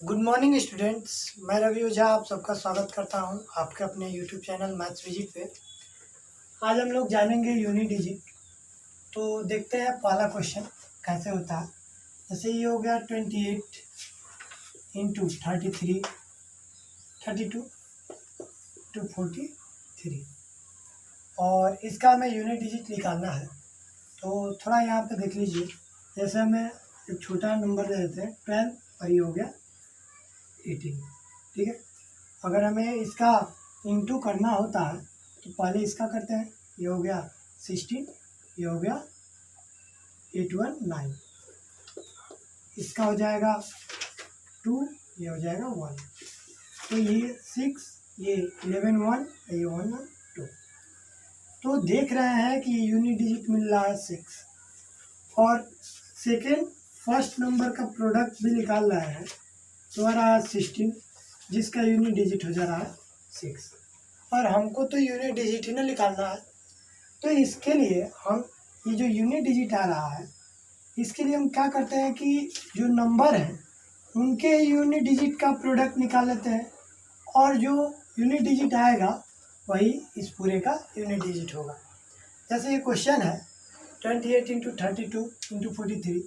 Good morning students. मैं रवि ओझा आप सबका स्वागत करता हूं आपके अपने यूट्यूब चैनल मैथ्स विजिट पे। आज हम लोग जानेंगे यूनिट डिजिट। तो देखते हैं पहला क्वेश्चन कैसे होता है। जैसे ये हो गया 28 इंटू 33 32 टू 43 और इसका हमें यूनिट डिजिट निकालना है। तो थोड़ा यहाँ पे देख लीजिए। जैसे हमें एक छोटा नंबर दे देते हैं 12 और ये हो गया 18। ठीक है, अगर हमें इसका इंटू करना होता है तो पहले इसका करते हैं। ये हो गया 16, ये हो गया 819, इसका हो जाएगा 2, ये हो जाएगा 1। तो ये 6, ये 11 1, ये 1 1 2। तो देख रहे हैं कि यूनिट डिजिट मिल रहा है 6 और सेकेंड फर्स्ट नंबर का प्रोडक्ट भी निकाल रहे हैं तो आ रहा है 16 जिसका यूनिट डिजिट हो जा रहा है 6 और हमको तो यूनिट डिजिट ही ना निकालना है। तो इसके लिए हम ये जो यूनिट डिजिट आ रहा है इसके लिए हम क्या करते हैं कि जो नंबर हैं उनके यूनिट डिजिट का प्रोडक्ट निकाल लेते हैं और जो यूनिट डिजिट आएगा वही इस पूरे का यूनिट डिजिट होगा। जैसे ये क्वेश्चन है 28 इंटू 32 इंटू 43,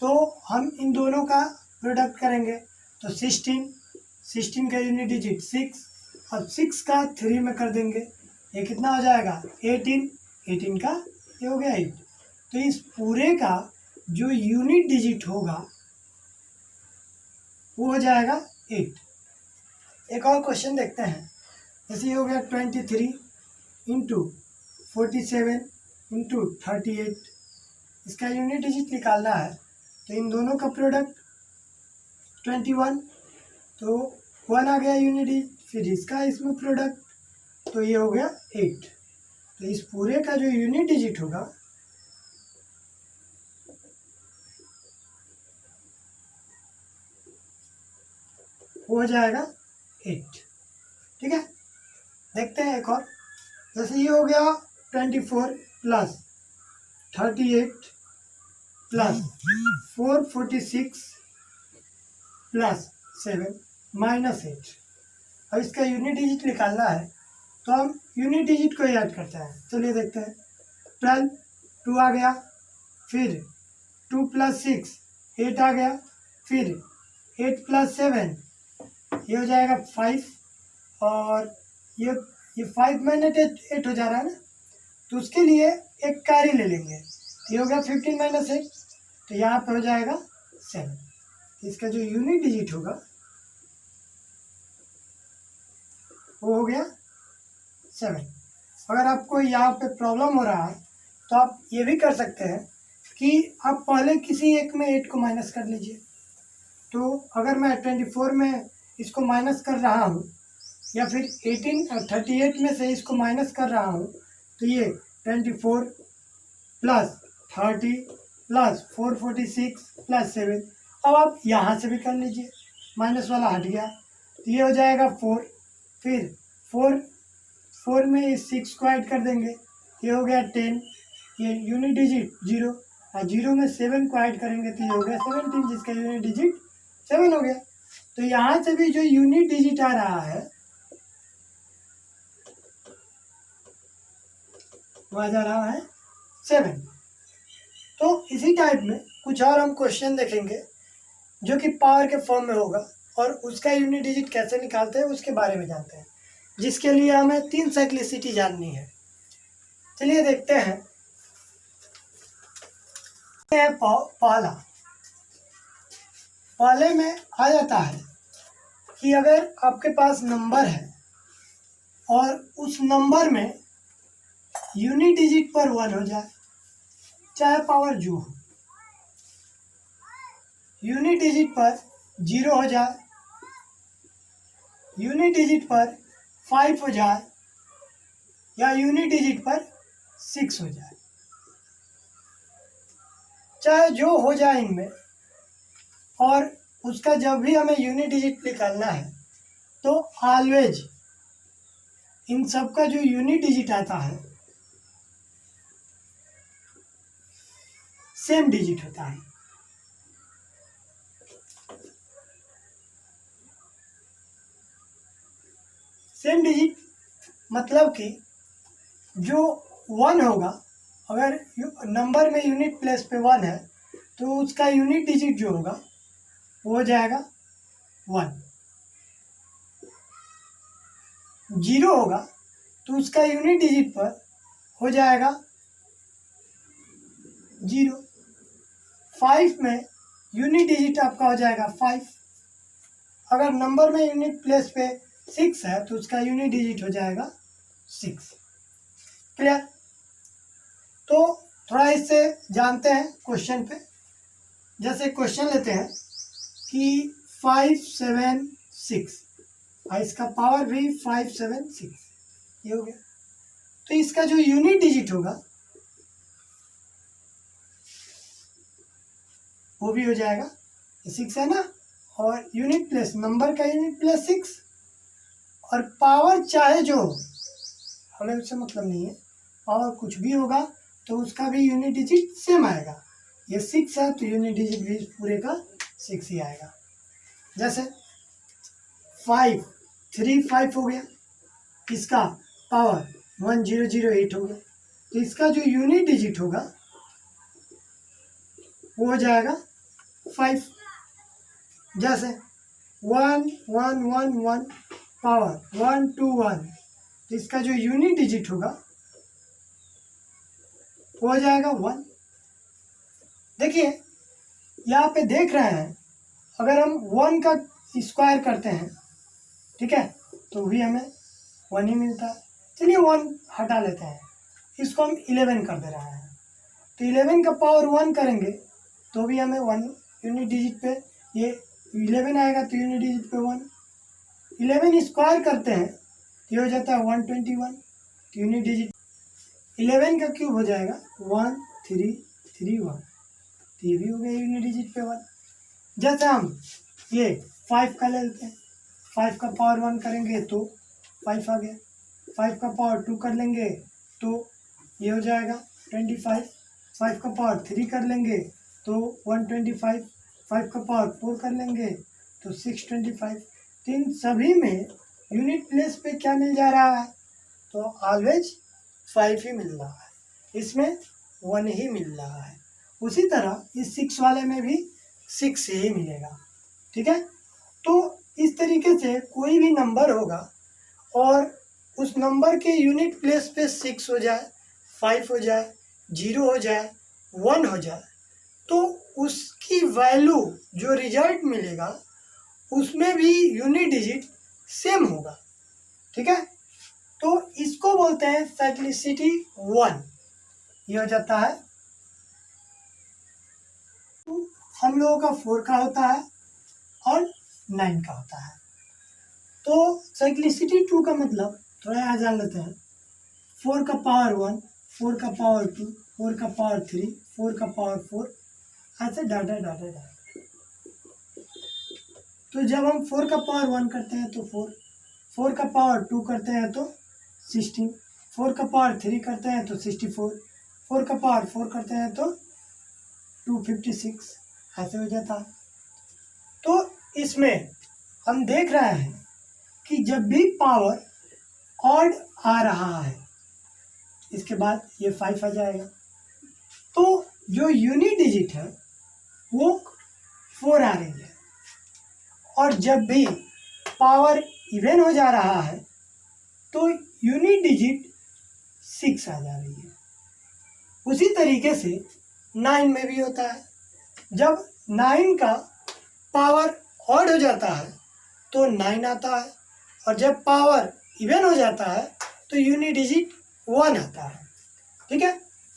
तो हम इन दोनों का प्रोडक्ट करेंगे तो 16 का यूनिट डिजिट 6, अब 6 का 3 में कर देंगे, ये कितना हो जाएगा 18 का ये हो गया 8। तो इस पूरे का जो यूनिट डिजिट होगा वो हो जाएगा 8। एक और क्वेश्चन देखते हैं। जैसे ये हो गया 23 इंटू 47 इंटू 38, इसका यूनिट डिजिट निकालना है तो इन दोनों का प्रोडक्ट 21, तो 1 आ गया यूनिट डिजिट, फिर इसका इसमें प्रोडक्ट तो ये हो गया 8। तो इस पूरे का जो यूनिट डिजिट होगा वो हो जाएगा 8। ठीक है, देखते हैं एक और। जैसे ये हो गया 24 प्लस 38 प्लस 446 प्लस 7 माइनस 8। अब इसका यूनिट डिजिट निकालना है तो हम यूनिट डिजिट को याद करते हैं। चलिए देखते हैं। 12 2 आ गया, फिर 2 प्लस 6 8 आ गया, फिर 8 प्लस 7 ये हो जाएगा 5 और ये 5 माइनस 8 हो जा रहा है ना, तो उसके लिए एक कैरी ले लेंगे। ये हो गया 15 माइनस 8, तो यहाँ पे हो जाएगा 7। इसका जो यूनिट डिजिट होगा वो हो गया 7। अगर आपको यहाँ पे प्रॉब्लम हो रहा है तो आप ये भी कर सकते हैं कि आप पहले किसी एक में 8 को माइनस कर लीजिए। तो अगर मैं 24 में इसको माइनस कर रहा हूँ या फिर 38 में से इसको माइनस कर रहा हूँ तो ये 24 प्लस 30 प्लस 446 प्लस 7। अब आप यहाँ से भी कर लीजिए, माइनस वाला हट गया तो ये हो जाएगा 4, फिर 4 में इस 6 को ऐड कर देंगे, ये हो गया 10, ये यूनिट डिजिट 0 और 0 में 7 को ऐड करेंगे तो ये हो गया 17 जिसका यूनिट डिजिट 7 हो गया। तो यहाँ से भी जो यूनिट डिजिट आ रहा है वो आ जा रहा है 7। तो इसी टाइप में कुछ और हम क्वेश्चन देखेंगे जो कि पावर के फॉर्म में होगा और उसका यूनिट डिजिट कैसे निकालते हैं उसके बारे में जानते हैं, जिसके लिए हमें 3 साइक्लिसिटी जाननी है। चलिए देखते हैं। पहले में आ जाता है कि अगर आपके पास नंबर है और उस नंबर में यूनिट डिजिट पर 1 हो जाए, चाहे पावर जो हो, यूनिट डिजिट पर 0 हो जाए, यूनिट डिजिट पर 5 हो जाए या यूनिट डिजिट पर 6 हो जाए, चाहे जो हो जाए इनमें, और उसका जब भी हमें यूनिट डिजिट निकालना है तो ऑलवेज इन सब का जो यूनिट डिजिट आता है सेम डिजिट होता है। सेम डिजिट मतलब कि जो 1 होगा, अगर नंबर में यूनिट प्लेस पे 1 है तो उसका यूनिट डिजिट जो होगा वो हो जाएगा 1। 0 होगा तो उसका यूनिट डिजिट पर हो जाएगा 0। 5 में यूनिट डिजिट आपका हो जाएगा 5। अगर नंबर में यूनिट प्लेस पे 6 है तो उसका यूनिट डिजिट हो जाएगा 6। क्लियर? तो थोड़ा इससे जानते हैं क्वेश्चन पे। जैसे क्वेश्चन लेते हैं कि 5 7 6 और इसका पावर भी 5 7 6, ये हो गया। तो इसका जो यूनिट डिजिट होगा वो भी हो जाएगा, 6 है ना, और यूनिट प्लेस नंबर का यूनिट प्लेस 6, और पावर चाहे जो हो, हमें उससे मतलब नहीं है, पावर कुछ भी होगा तो उसका भी यूनिट डिजिट सेम आएगा। ये 6 है तो यूनिट डिजिट भी पूरे का 6 ही आएगा। जैसे 5 3 5 हो गया, इसका पावर 1008 हो गया, तो इसका जो यूनिट डिजिट होगा वो हो जाएगा 5। जैसे 1 1 1 1 पावर 1 2 1, तो इसका जो यूनिट डिजिट होगा वो हो जाएगा 1। देखिए यहाँ पे देख रहे हैं, अगर हम 1 का स्क्वायर करते हैं, ठीक है, तो भी हमें 1 ही मिलता है। चलिए 1 हटा लेते हैं, इसको हम 11 कर दे रहे हैं, तो 11 का पावर 1 करेंगे तो भी हमें 1 यूनिट डिजिट पे, ये 11 आएगा तो यूनिट डिजिट पे 1। 11 स्क्वायर करते हैं ये हो जाता है 121, तो यूनिट डिजिट 11 का क्यूब हो जाएगा 1 3 3 1, तो ये भी हो गया यूनिट डिजिट पे 1। जैसे हम ये 5 का ले लेते हैं, 5 का पावर 1 करेंगे तो 5 आ गया, 5 का पावर 2 कर लेंगे तो ये हो जाएगा 25, 5 का पावर 3 कर लेंगे तो 125, 5 का पावर 4 कर लेंगे तो 625। तो इन सभी में यूनिट प्लेस पे क्या मिल जा रहा है, तो ऑलवेज 5 ही मिल रहा है, इसमें 1 ही मिल रहा है। उसी तरह इस 6 वाले में भी 6 ही मिलेगा, ठीक है। तो इस तरीके से कोई भी नंबर होगा और उस नंबर के यूनिट प्लेस पे 6 हो जाए, 5 हो जाए, 0 हो जाए, 1 हो जाए, तो उसकी वैल्यू जो रिजल्ट मिलेगा उसमें भी यूनिट डिजिट सेम होगा, ठीक है। तो इसको बोलते हैं साइक्लिसिटी 1, ये हो जाता है। हम लोगों का 4 का होता है और 9 का होता है। तो साइक्लिसिटी 2 का मतलब थोड़ा यहाँ जान लेते हैं। 4 का पावर 1, 4 का पावर 2, 4 का पावर 3, 4 का पावर 4, ऐसे डाटा डाटा डाटा। तो जब हम 4 का पावर 1 करते हैं तो 4, 4 का पावर 2 करते हैं तो 16, 4 का पावर 3 करते हैं तो 64, 4 का पावर 4 करते हैं तो 256, ऐसे हो जाता है। तो इसमें हम देख रहे हैं कि जब भी पावर ऑड आ रहा है, इसके बाद ये 5 आ जाएगा, तो जो यूनिट डिजिट है वो 4 आ रही है, और जब भी पावर इवन हो जा रहा है तो यूनिट डिजिट 6 आ जा रही है। उसी तरीके से 9 में भी होता है, जब 9 का पावर ऑड हो जाता है तो 9 आता है, और जब पावर इवन हो जाता है तो यूनिट डिजिट 1 आता है, ठीक है।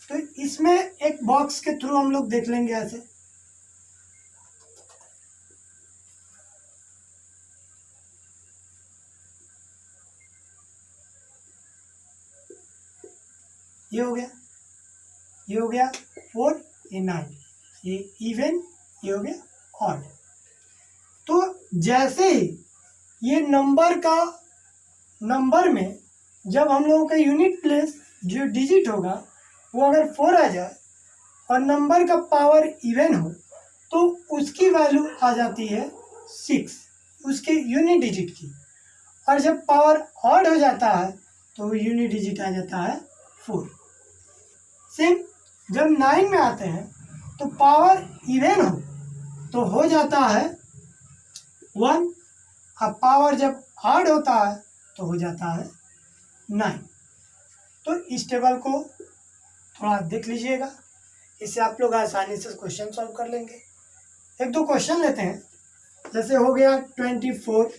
तो इसमें एक बॉक्स के थ्रू हम लोग देख लेंगे ऐसे। ये हो गया, ये हो गया 4, ये 9, ये इवन, ये हो गया ऑड। तो जैसे ही ये नंबर में जब हम लोगों का यूनिट प्लेस जो डिजिट होगा वो अगर 4 आ जाए और नंबर का पावर इवन हो तो उसकी वैल्यू आ जाती है 6, उसके यूनिट डिजिट की। और जब पावर ऑड हो जाता है तो यूनिट डिजिट आ जाता है 4। सेम जब 9 में आते हैं तो पावर इवन हो तो हो जाता है 1, अब पावर जब ऑड होता है तो हो जाता है 9। तो इस टेबल को थोड़ा देख लीजिएगा, इससे आप लोग आसानी से क्वेश्चन सॉल्व कर लेंगे। एक दो क्वेश्चन लेते हैं, जैसे हो गया 24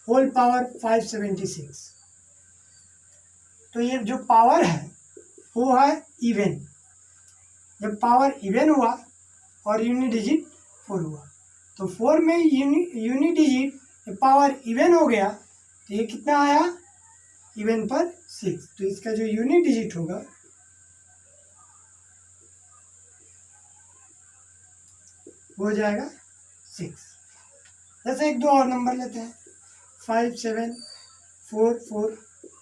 होल पावर 576। तो ये जो पावर है वो है इवन। जब पावर इवन हुआ और यूनिट डिजिट 4 हुआ तो 4 में यूनिट डिजिट पावर इवन हो गया तो ये कितना आया इवन पर 6। तो इसका जो यूनिट डिजिट होगा वो हो जाएगा 6। जैसे एक दो और नंबर लेते हैं 5744,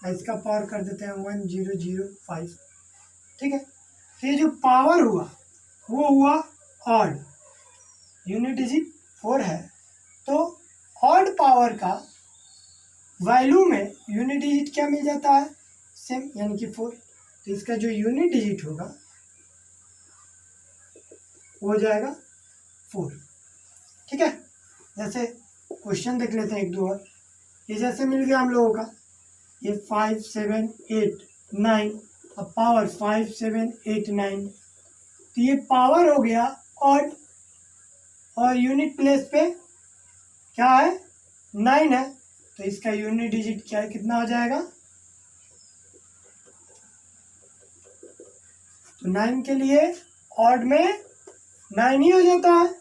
इसका पावर कर देते हैं 1005। ठीक है, तो ये जो पावर हुआ वो हुआ ऑड, यूनिट डिजिट 4 है तो ऑड पावर का वैल्यू में यूनिट डिजिट क्या मिल जाता है सेम, यानी कि 4। तो इसका जो यूनिट डिजिट होगा वो हो जाएगा 4। ठीक है, जैसे क्वेश्चन देख लेते हैं एक दो और। ये जैसे मिल गया हम लोगों का, ये 5 7 8 9 अब पावर 5 7 8 9, तो ये पावर हो गया ऑड और यूनिट प्लेस पे क्या है 9 है, तो इसका यूनिट डिजिट क्या है कितना हो जाएगा। तो 9 के लिए ऑड में 9 ही हो जाता है,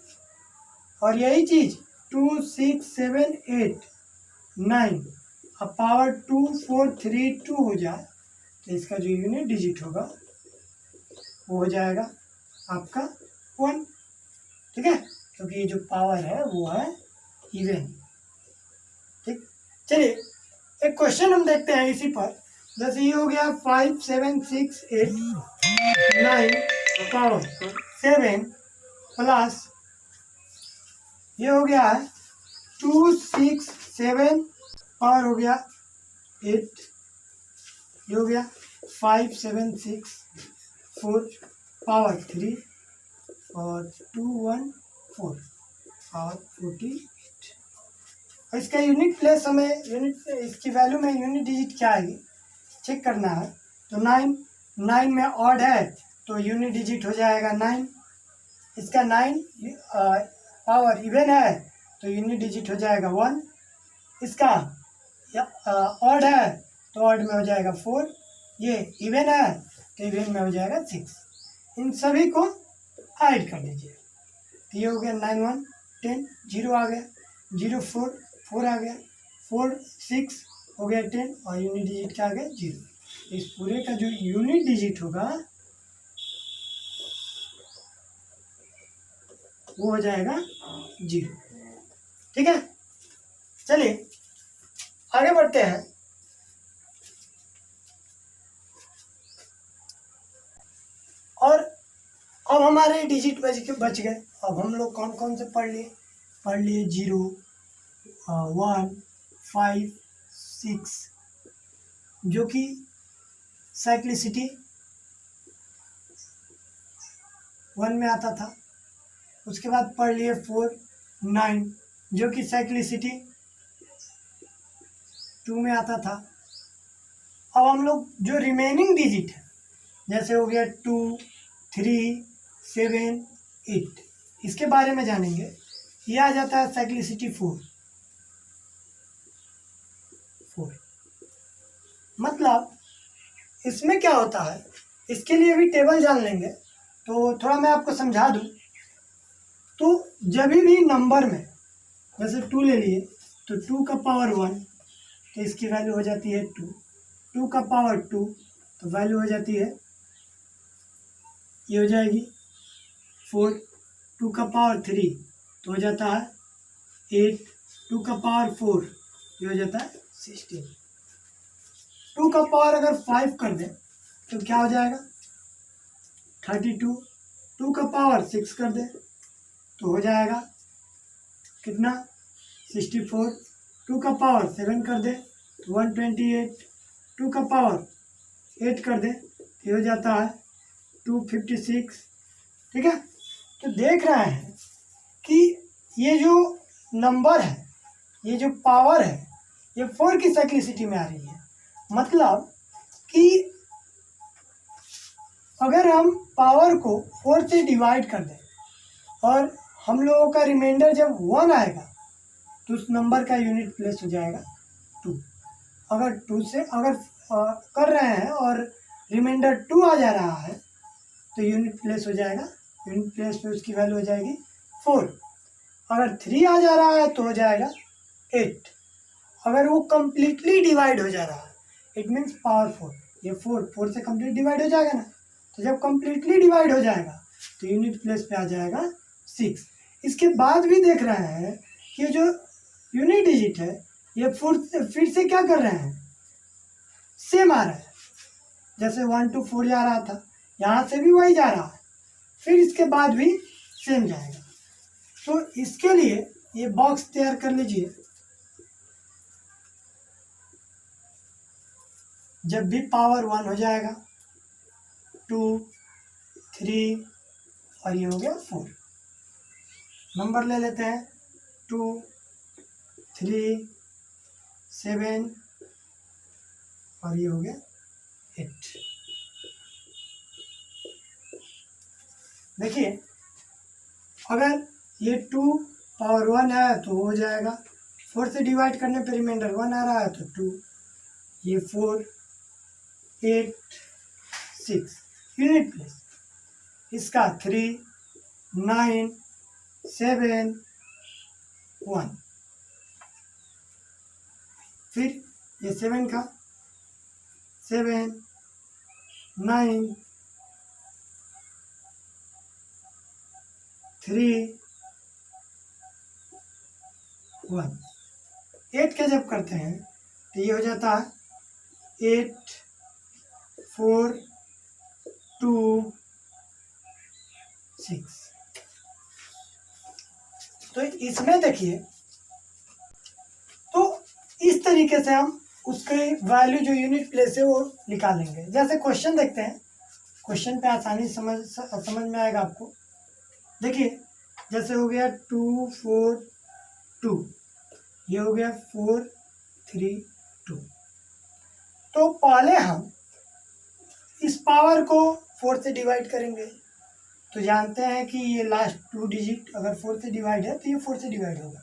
और यही चीज 2 6 7 8 9 अब पावर 2 4 3 2 हो जाए तो इसका जो यूनिट डिजिट होगा वो हो जाएगा आपका 1। ठीक है, क्योंकि ये जो पावर है वो है इवन। ठीक, चलिए एक क्वेश्चन हम देखते हैं इसी पर। जैसे ये हो गया 5 7 6 8 9 पावर 7 प्लस ये हो गया है 2 6 7 पावर हो गया 8, ये हो गया 5 7 6 4 पावर 3 और 2 1 4 पावर 48। और इसका यूनिट प्लेस हमें यूनिट इसकी वैल्यू में यूनिट डिजिट क्या आएगी चेक करना है। तो 9 में ऑड है तो यूनिट डिजिट हो जाएगा 9। इसका 9 पावर इवन है तो यूनिट डिजिट हो जाएगा 1। इसका ऑड है तो ऑड में हो जाएगा 4। ये इवन है तो इवन में हो जाएगा 6। इन सभी को ऐड कर दीजिए तो ये हो गया 9 1 10 0 आ गया, 0 4 4 आ गया, 4 6 हो गया 10 और यूनिट डिजिट क्या आ गया 0। इस पूरे का जो यूनिट डिजिट होगा वो हो जाएगा 0। ठीक है, चलिए आगे बढ़ते हैं। और अब हमारे डिजिट बच गए। अब हम लोग कौन कौन से पढ़ लिए 0 1 5 6 जो कि साइक्लिसिटी 1 में आता था। उसके बाद पढ़ लिए 4 9 जो कि साइक्लिसिटी 2 में आता था। अब हम लोग जो रिमेनिंग डिजिट है जैसे हो गया 2 3 7 8 इसके बारे में जानेंगे। ये आ जाता है साइक्लिसिटी 4। मतलब इसमें क्या होता है, इसके लिए भी टेबल जान लेंगे तो थोड़ा मैं आपको समझा दूं। तो जब भी नंबर में जैसे 2 ले लिए तो 2 का पावर 1 तो इसकी वैल्यू हो जाती है 2, 2 का पावर 2 तो वैल्यू हो जाती है ये हो जाएगी 4, 2 का पावर 3 तो हो जाता है 8, 2 का पावर 4 ये हो जाता है 16। 2 का पावर अगर 5 कर दें तो क्या हो जाएगा 32, 2 का पावर 6 कर दें तो हो जाएगा कितना 64, 2 का पावर 7 कर दे तो 128, 2 का पावर 8 कर दे तो ये हो जाता है 256। ठीक है, तो देख रहे हैं कि ये जो नंबर है, ये जो पावर है, ये 4 की साइक्लिसिटी में आ रही है। मतलब कि अगर हम पावर को 4 से डिवाइड कर दें और हम लोगों का रिमाइंडर जब 1 आएगा तो उस नंबर का यूनिट प्लेस हो जाएगा 2। अगर 2 से कर रहे हैं और रिमाइंडर 2 आ जा रहा है तो यूनिट प्लेस हो जाएगा, यूनिट प्लेस पे उसकी वैल्यू हो जाएगी 4। अगर 3 आ जा रहा है तो हो जाएगा 8। अगर वो कम्प्लीटली डिवाइड हो जा रहा है, इट मीन्स पावर 4, ये 4 से कम्प्लीट डिवाइड हो जाएगा ना, तो जब कम्प्लीटली डिवाइड हो जाएगा तो यूनिट प्लेस पे आ जाएगा 6। इसके बाद भी देख रहे हैं कि ये जो यूनिट डिजिट है ये फिर से क्या कर रहे हैं, सेम आ रहा है। जैसे 1 to 4 जा रहा था, यहाँ से भी वही जा रहा है, फिर इसके बाद भी सेम जाएगा। तो इसके लिए ये बॉक्स तैयार कर लीजिए। जब भी पावर 1 हो जाएगा, 2, 3 और ये हो गया 4। नंबर ले लेते हैं 2, 3, 7 और ये हो गया 8। देखिए, अगर ये 2 पावर 1 है तो हो जाएगा, 4 से डिवाइड करने पर रिमाइंडर 1 आ रहा है तो 2, ये 4, 8, 6 यूनिट प्लेस, इसका 3, 9, 7, 1, फिर ये 7 का 7, 9, 3, 1। 8 के जब करते हैं तो ये हो जाता है 8, 4, 2, 6। तो इसमें देखिए, तो इस तरीके से हम उसके वैल्यू जो यूनिट प्लेस है वो निकालेंगे। जैसे क्वेश्चन देखते हैं, क्वेश्चन पे आसानी समझ में आएगा आपको। देखिए, जैसे हो गया 2, 4, 2, ये हो गया 4, 3, 2। तो पहले हम इस पावर को 4 से डिवाइड करेंगे। तो जानते हैं कि ये लास्ट 2 डिजिट अगर 4 से डिवाइड है तो ये 4 से डिवाइड होगा।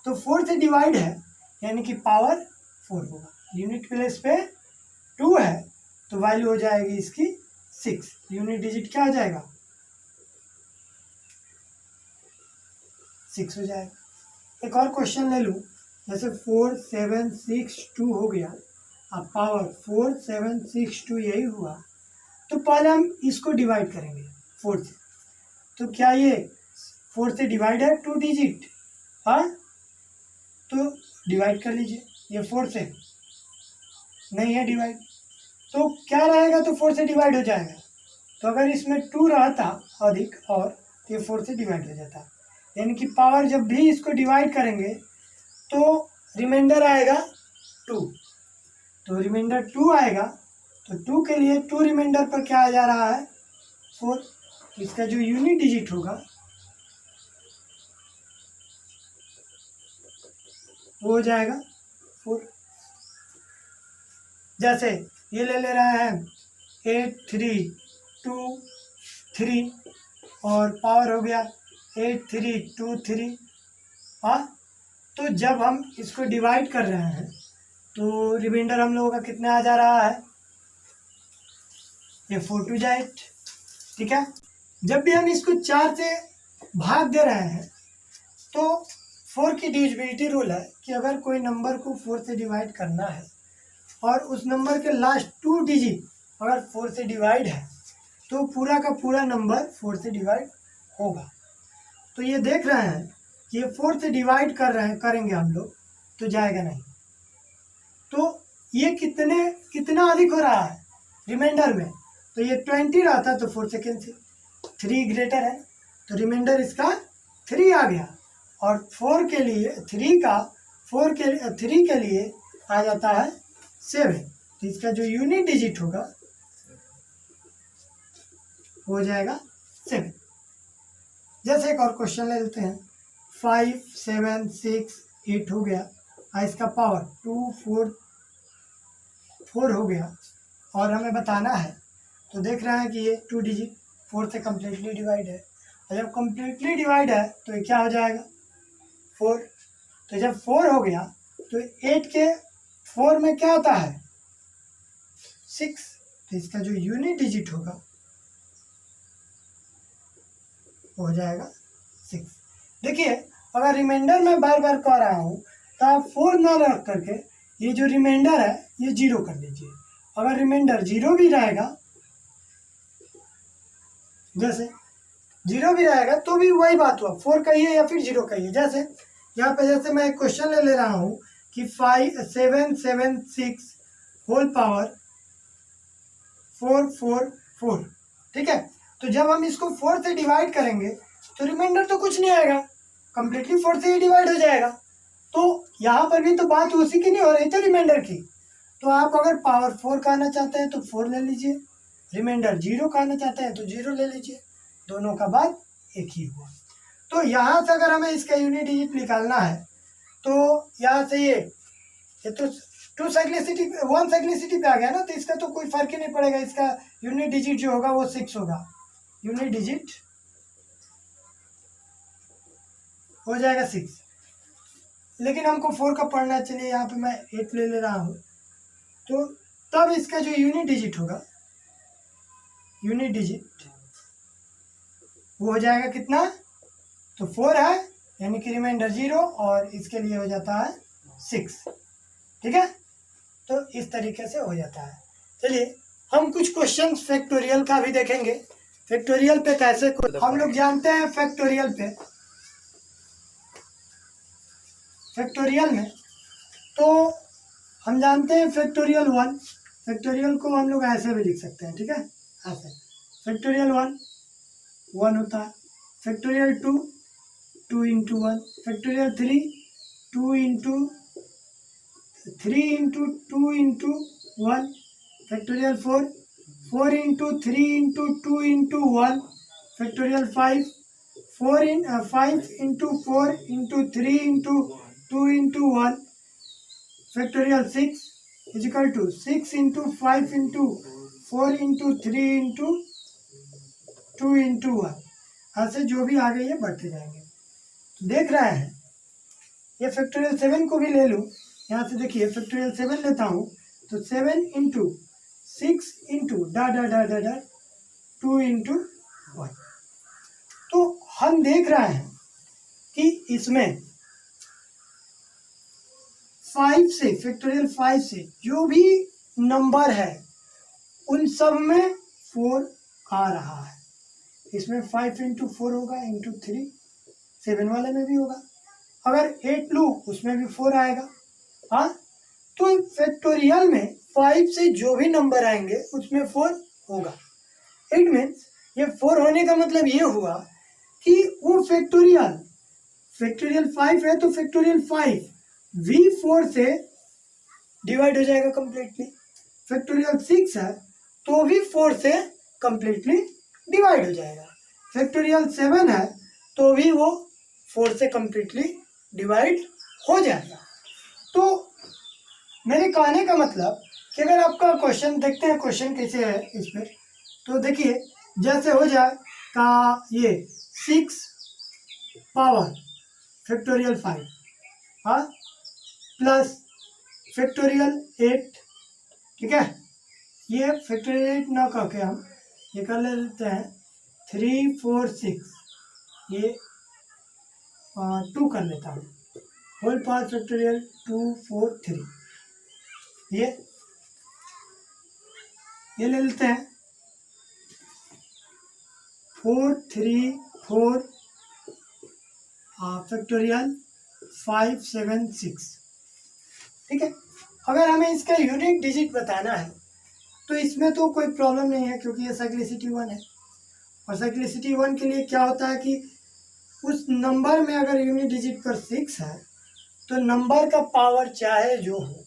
तो 4 से डिवाइड है यानी कि पावर 4 होगा। यूनिट प्लेस पे 2 है तो वैल्यू हो जाएगी इसकी 6। यूनिट डिजिट क्या हो जाएगा, 6 हो जाएगा। एक और क्वेश्चन ले लूँ, जैसे 4, 7, 6, 2 हो गया। अब पावर 4, 7, 6, 2 यही हुआ। तो पहले हम इसको डिवाइड करेंगे 4 से। तो क्या ये 4 से डिवाइड है 2 डिजिट? हाँ, तो डिवाइड कर लीजिए। ये 4 से नहीं है डिवाइड, तो क्या रहेगा, तो 4 से डिवाइड हो जाएगा। तो अगर इसमें 2 रहता अधिक और तो ये 4 से डिवाइड हो जाता। यानी कि पावर जब भी इसको डिवाइड करेंगे तो रिमाइंडर आएगा 2। तो रिमाइंडर 2 आएगा, तो 2 के लिए 2 रिमाइंडर पर क्या आ जा रहा है, 4। इसका जो यूनिट डिजिट होगा वो हो जाएगा 4। जैसे ये ले रहे हैं 8, 3, 2, 3 और पावर हो गया 8, 3, 2, 3। हाँ, तो जब हम इसको डिवाइड कर रहे हैं तो रिमाइंडर हम लोगों का कितना आ जा रहा है, ये 4 टू 8। ठीक है, जब भी हम इसको 4 से भाग दे रहे हैं तो 4 की डिविजिबिलिटी रूल है कि अगर कोई नंबर को 4 से डिवाइड करना है और उस नंबर के लास्ट 2 डिजिट अगर 4 से डिवाइड है तो पूरा का पूरा नंबर 4 से डिवाइड होगा। तो ये देख रहे हैं कि ये 4 से डिवाइड करेंगे हम लोग तो जाएगा नहीं। तो ये कितना अधिक हो रहा है रिमाइंडर में, तो ये 20 रहता तो 4 सेकेंड से 3 ग्रेटर है तो रिमाइंडर इसका 3 आ गया। और 4 के लिए 3 का 3 के लिए आ जाता है 7, तो इसका जो यूनिट डिजिट होगा हो जाएगा 7। जैसे एक और क्वेश्चन ले लेते हैं, 5 7 6 8 हो गया, और इसका पावर 2 4 4 हो गया, और हमें बताना है, तो देख रहे हैं कि ये 2 डिजिट 4 से कम्प्लीटली डिवाइड है, और जब कम्प्लीटली डिवाइड है तो ये क्या हो जाएगा 4। तो जब 4 हो गया तो 8 के 4 में क्या आता है 6, तो इसका जो यूनिट डिजिट होगा वो हो जाएगा 6। देखिए, अगर रिमाइंडर में बार बार कह रहा हूँ तो आप 4 ना रख करके ये जो रिमाइंडर है ये 0 कर लीजिए। अगर रिमाइंडर 0 भी रहेगा, जैसे 0 भी रहेगा तो भी वही बात हुआ, 4 कहिए या फिर 0 कहिए। जैसे यहाँ पे जैसे मैं एक क्वेश्चन ले रहा हूँ कि 5 7 7 6 होल पावर 4 4 4, ठीक है। तो जब हम इसको 4 से डिवाइड करेंगे तो रिमाइंडर तो कुछ नहीं आएगा, कम्प्लीटली 4 से ही डिवाइड हो जाएगा। तो यहाँ पर भी तो बात उसी की नहीं हो रही थी, रिमाइंडर की। तो आप अगर पावर 4 का आना चाहते हैं तो 4 ले लीजिए, रिमाइंडर 0 का आना चाहते हैं तो 0 ले लीजिए, दोनों का बात एक ही हुआ। तो यहाँ से अगर हमें इसका यूनिट डिजिट निकालना है तो यहाँ से ये तो 2 साइक्लिसिटी 1 साइक्लिसिटी पे आ गया ना, तो इसका तो कोई फर्क ही नहीं पड़ेगा, इसका यूनिट डिजिट जो होगा वो 6 होगा, यूनिट डिजिट हो जाएगा 6। लेकिन हमको 4 का पढ़ना है, चलिए यहाँ पे मैं 8 ले रहा हूँ, तो तब इसका जो यूनिट डिजिट होगा, यूनिट डिजिट वो हो जाएगा कितना, तो 4 है यानी कि रिमाइंडर 0, और इसके लिए हो जाता है 6, ठीक है। तो इस तरीके से हो जाता है। चलिए हम कुछ क्वेश्चन फैक्टोरियल का भी देखेंगे। फैक्टोरियल पे कैसे हम लोग जानते हैं, फैक्टोरियल में तो हम जानते हैं फैक्टोरियल 1, फैक्टोरियल को हम लोग ऐसे भी लिख सकते हैं, ठीक है, ऐसे फैक्टोरियल 1 1 होता है, factorial 2 2 into 1, factorial 3 2 into 3 into 2 into 1, factorial 4 4 into 3 into 2 into 1, factorial 5 5 into 4 into 3 into 2 into 1, factorial 6 is equal to 6 into 5 into 4 into 3 into 2 into 1, ऐसे जो भी आगे ये बढ़ते जाएंगे। देख रहे हैं, ये फैक्टोरियल 7 को भी ले लूँ, यहाँ से देखिए फैक्टोरियल 7 लेता हूँ तो 7 इंटू 6 इंटू डा डा डा डा डा 2 इंटू 1। तो हम देख रहे हैं कि इसमें 5 से फैक्टोरियल 5 से जो भी नंबर है उन सब में 4 आ रहा है। इसमें 5 इंटू 4 होगा इंटू 3, 7 वाले में भी होगा। अगर 8 लूँ उसमें भी 4 आएगा। हाँ, तो फैक्टोरियल में 5 से जो भी नंबर आएंगे उसमें 4 होगा। इट मीन्स ये 4 होने का मतलब ये हुआ कि वो फैक्टोरियल 5 है तो फैक्टोरियल 5 भी 4 से डिवाइड हो जाएगा कम्प्लीटली। फैक्टोरियल 6 है तो भी 4 से कम्प्लीटली डिवाइड हो जाएगा। फैक्टोरियल 7 है तो भी वो 4 से कम्प्लीटली डिवाइड हो जाएगा। तो मेरे कहने का मतलब कि अगर आपका क्वेश्चन देखते हैं, क्वेश्चन कैसे है इस पर, तो देखिए जैसे हो जाए का ये 6 पावर फैक्टोरियल 5, हाँ, प्लस फैक्टोरियल 8, ठीक है। ये फैक्टोरियल 8 ना करके हम ये कर लेते हैं 3 4 6, ये 2 कर लेता हूँ, होल पावर फैक्टोरियल 2 4 3, ये ले लेते हैं 4 3 4 फैक्टोरियल 5 7 6, ठीक है। अगर हमें इसका यूनिट डिजिट बताना है तो इसमें तो कोई प्रॉब्लम नहीं है, क्योंकि ये साइक्लिसिटी 1 है, और साइक्लिसिटी 1 के लिए क्या होता है कि उस नंबर में अगर यूनिट डिजिट पर 6 है तो नंबर का पावर चाहे जो हो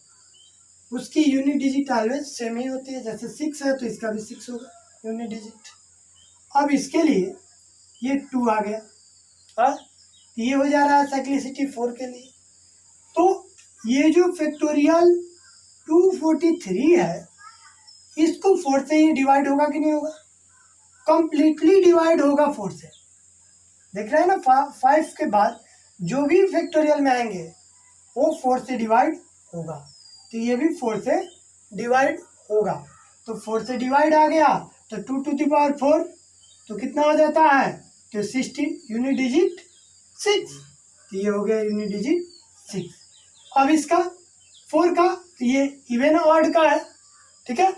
उसकी यूनिट डिजिट ऑलवेज सेम ही होती है। जैसे 6 है तो इसका भी 6 होगा यूनिट डिजिट। अब इसके लिए ये 2 आ गया, हाँ, ये हो जा रहा है साइक्लिसिटी 4 के लिए। तो ये जो फैक्टोरियल 243 है इसको 4 से ही डिवाइड होगा कि नहीं होगा? कंप्लीटली डिवाइड होगा 4 से। देख रहे हैं ना, 5 के बाद जो भी फैक्टोरियल में आएंगे वो 4 से डिवाइड होगा, तो ये भी 4 से डिवाइड होगा। तो 4 से डिवाइड आ गया तो 2 टू द पावर 4 तो कितना हो जाता है? तो 16 यूनिट डिजिट 6, तो ये हो गया यूनिट डिजिट 6। अब इसका 4 का, तो ये इवन ऑड का है, ठीक है,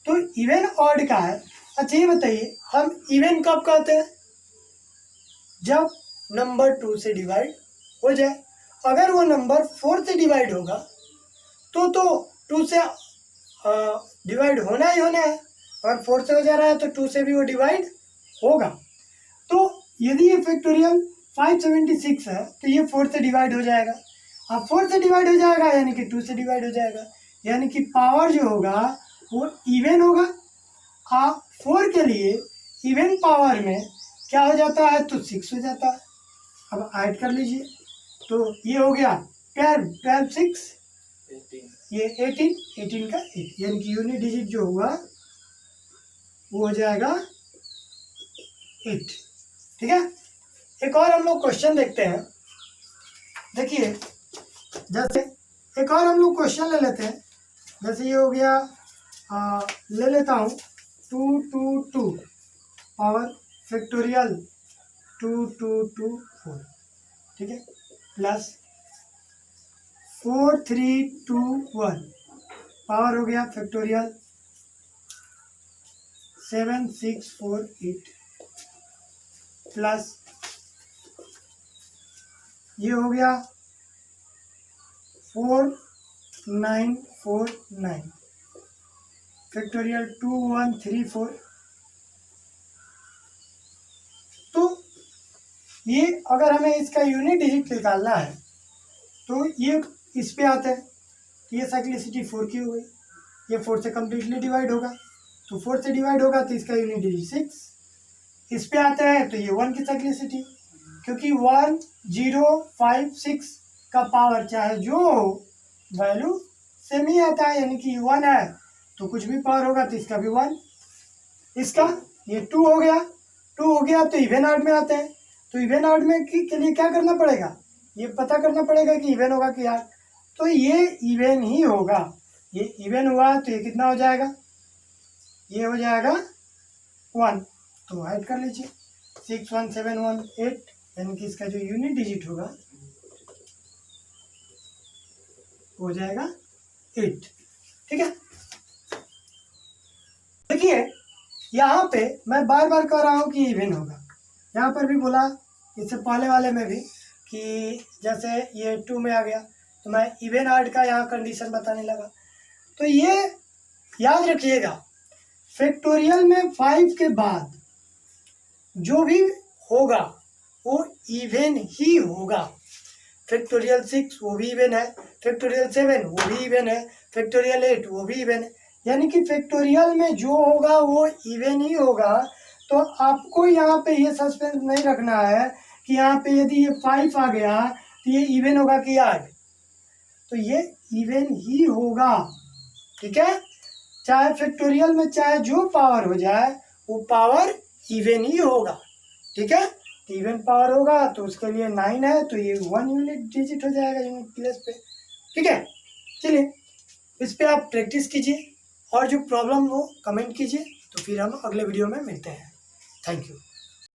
तो इवन ऑड का है। अच्छा ये बताइए हम इवन कब कहते हैं? जब नंबर 2 से डिवाइड हो जाए। अगर वो नंबर 4 से डिवाइड होगा तो 2 से डिवाइड होना ही होना है, और 4 से हो जा रहा है तो 2 से भी वो डिवाइड होगा। तो यदि ये फैक्टोरियल 576 है तो ये 4 से डिवाइड हो जाएगा। अब 4 से डिवाइड हो जाएगा यानी कि 2 से डिवाइड हो जाएगा, यानी कि पावर जो होगा वो इवन होगा। 4 के लिए इवन पावर में क्या हो जाता है? तो 6 हो जाता है। अब ऐड कर लीजिए, तो ये हो गया 12 6, ये 18 का 8, यानी कि यूनिट डिजिट जो हुआ वो हो जाएगा 8। ठीक है, एक और हम लोग क्वेश्चन देखते हैं। देखिए जैसे एक और हम लोग क्वेश्चन ले लेते हैं। जैसे ये हो गया, ले लेता हूँ 222 पावर फैक्टोरियल 2224, ठीक है, प्लस 4321 पावर हो गया फैक्टोरियल 7648 प्लस ये हो गया 4949 फैक्टोरियल 2134। तो ये अगर हमें इसका यूनिट डिजिट निकालना है तो ये इस पे आता है, ये साइक्लिसिटी 4 की हो गई, ये 4 से कम्प्लीटली डिवाइड होगा, तो 4 से डिवाइड होगा तो इसका यूनिट डिजिट 6। इस पे आता है तो ये 1 की साइक्लिसिटी, क्योंकि 1 0 5 6 का पावर चाहे जो हो वैल्यू सेम ही आता है, यानी कि 1 है तो कुछ भी पावर होगा तो इसका भी 1। इसका ये 2 हो गया, 2 हो गया तो इवन ऑड में आता है, तो इवन ऑड में के लिए क्या करना पड़ेगा? ये पता करना पड़ेगा कि इवन होगा कि ऑड, तो ये इवन ही होगा। ये इवन हुआ तो ये कितना हो जाएगा? ये हो जाएगा 1, तो ऐड कर लीजिए 61718, यानी कि इसका जो यूनिट डिजिट होगा हो जाएगा 8। ठीक है, देखिए यहाँ पे मैं बार बार कह रहा हूँ कि इवन होगा। यहाँ पर भी बोला इससे पहले वाले में भी कि जैसे ये 2 में आ गया तो मैं इवन ऑड का यहाँ कंडीशन बताने लगा। तो ये याद रखिएगा, फैक्टोरियल में 5 के बाद जो भी होगा वो इवन ही होगा। फैक्टोरियल 6 वो भी इवन है, फैक्टोरियल 7 वो भी इवन है, फैक्टोरियल 8 वो भी इवन है, यानी कि फैक्टोरियल में जो होगा वो इवन ही होगा। तो आपको यहाँ पे ये सस्पेंस नहीं रखना है कि यहाँ पे यदि ये 5 आ गया तो ये इवन होगा कि ऑड, तो ये इवन ही होगा। ठीक है, चाहे फैक्टोरियल में चाहे जो पावर हो जाए वो पावर इवन ही होगा। ठीक है, इवन पावर होगा तो उसके लिए 9 है तो ये 1 यूनिट डिजिट हो जाएगा यूनिट प्लेस पे। ठीक है, चलिए इस पे आप प्रैक्टिस कीजिए और जो प्रॉब्लम हो कमेंट कीजिए, तो फिर हम अगले वीडियो में मिलते हैं। Thank you.